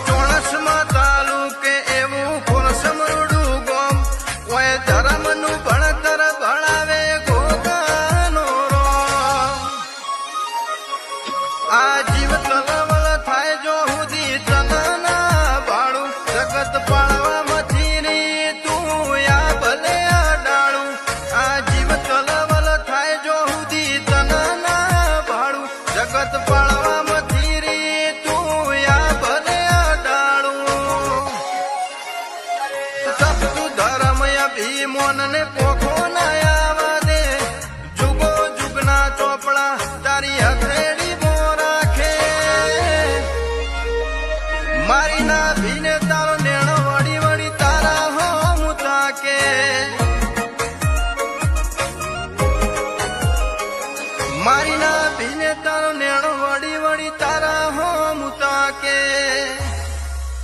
ચોણસમાં તાલુકે એવું ખોરસમરડું ગોમ ઓય ધર્મનું ભણતર ભણાવે ગોગાનો રોમ આ જીવ તલવલ થાય જો સુધી તનના ભાડું જગત પાળવા મથીરી તું યા ભલે ડાળું આ જીવ તલવલ થાય જો સુધી તનના ભાડું જગત પાળવા મથીરી તું યા ભલે ડાળું સબતું ધર્મ અભિમોન ને પોખો ના આવા દે જુગો જુગના ચોપડા તારી હથેળી મારી ના ભીને તારો નેણો વળી વળી તારા હો મુતાકે મારી ના ભીને તારો નેણો વળી વળી તારા હો મુતાકે